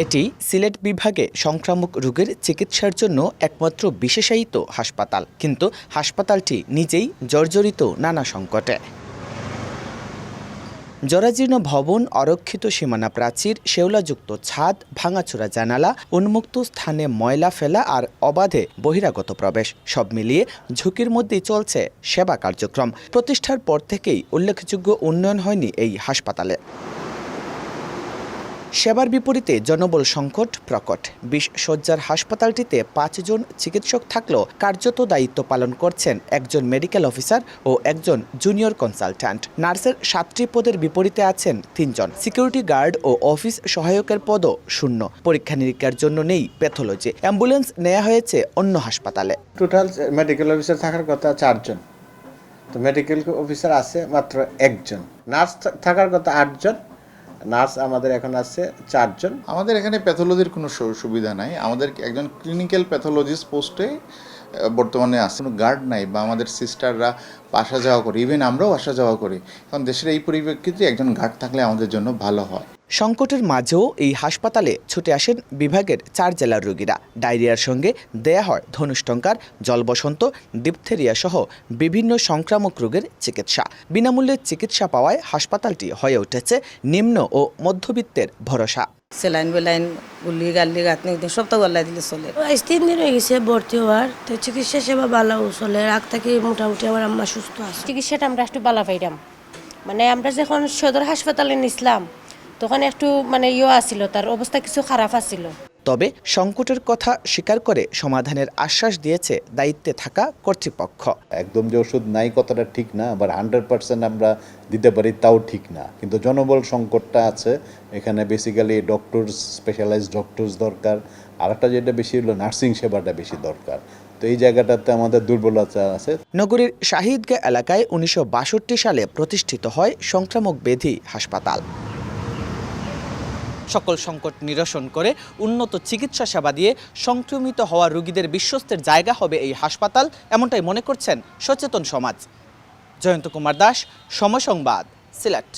এটি সিলেট বিভাগে সংক্রামক রোগের চিকিৎসার জন্য একমাত্র বিশেষায়িত হাসপাতাল, কিন্তু হাসপাতালটি নিজেই জর্জরিত নানা সংকটে। জরাজীর্ণ ভবন, অরক্ষিত সীমানা প্রাচীর, শেওলাযুক্ত ছাদ, ভাঙাচোরা জানালা, উন্মুক্ত স্থানে ময়লা ফেলা আর অবাধে বহিরাগত প্রবেশ, সব মিলিয়ে ঝুঁকির মধ্যেই চলছে সেবা কার্যক্রম। প্রতিষ্ঠার পর থেকেই উল্লেখযোগ্য উন্নয়ন হয়নি এই হাসপাতালে। সেবার বিপরীতে জনবল সংকট প্রকট। ২০ শয্যার হাসপাতালটিতে ৫ জন চিকিৎসক থাকলেও কার্যত দায়িত্ব পালন করছেন একজন মেডিকেল অফিসার ও একজন জুনিয়র কনসালট্যান্ট। নার্সের ৭টি পদের বিপরীতে আছেন ৩ জন। সিকিউরিটি গার্ড ও অফিস সহায়কের পদও শূন্য। পরীক্ষা নিরীক্ষার জন্য নেই প্যাথোলজি। অ্যাম্বুলেন্স নেওয়া হয়েছে অন্য হাসপাতালে। টোটাল মেডিকেল অফিসার থাকার কথা ৪ জন, তো মেডিকেল অফিসার আছে মাত্র ১ জন। নার্স থাকার কথা ৮ জন, নার্স আমাদের এখন আছে 4 জন। আমাদের এখানে প্যাথোলজির কোনো সুবিধা নাই। আমাদের একজন ক্লিনিক্যাল প্যাথোলজিস্ট পোস্টে বর্তমানে আছে, কোনো গার্ড নাই বা আমাদের সিস্টাররা আসা যাওয়া করে, ইভেন আমরাও আসা যাওয়া করি। এখন দেশের এই পরিপ্রেক্ষিতে একজন গার্ড থাকলে আমাদের জন্য ভালো হয়। সংকটের মাঝেও এই হাসপাতালে ছুটে আসেন বিভাগের ৪ জেলার রোগীরা। ডায়রিয়ার সঙ্গে দেয়া হয় ধনুষ্টঙ্কার, জলবসন্ত, ডিপথেরিয়া সহ বিভিন্ন সংক্রামক রোগের চিকিৎসা। বিনামূল্যে চিকিৎসা পাওয়ায় হাসপাতালটি হয়ে উঠেছে নিম্ন ও মধ্যবিত্তের ভরসা। সেলাইন বেলাইন গুলি গালি গাঁথনি সপ্তাহ গল্লাই দিলে চলে। ৩ দিন হয়ে গেছে ভর্তি হওয়ার, তো চিকিৎসা সেবা ভালো চলে। রাগ থেকে মোটামুটি আমার আম্মা সুস্থ আছে। চিকিৎসাটা আমরা একটু ভালো পাইলাম, মানে আমরা যখন সদর হাসপাতালে নিছিলাম তখন একটু আসিল, তার অবস্থা কিছু খারাপ আছিল। তবে সংকটের কথা স্বীকার করে সমাধানের আশ্বাস দিয়েছে দায়িত্বে থাকা কর্তৃপক্ষ। একদম যে ওষুধ নাই কথাটা ঠিক না, আবার 100% আমরা দিতে পারি তাও ঠিক না, কিন্তু জনবল সংকটটা আছে এখানে। বেসিক্যালি ডক্টরস, স্পেশালাইজড ডক্টরস দরকার। আর একটা যেটা বেশি হলো নার্সিং সেবাটা বেশি দরকার। তো এই জায়গাটাতে আমাদের দুর্বলতা আছে। নগরীর শাহিদগাঁ এলাকায় ১৯৬২ সালে প্রতিষ্ঠিত হয় সংক্রামক ব্যাধি হাসপাতাল। সকল সংকট নিরসন করে উন্নত চিকিৎসা সেবা দিয়ে সংক্রমিত হওয়া রোগীদের বিশ্বস্তের জায়গা হবে এই হাসপাতাল, এমনটাই মনে করছেন সচেতন সমাজ। জয়ন্ত কুমার দাস, সময় সংবাদ, সিলেট।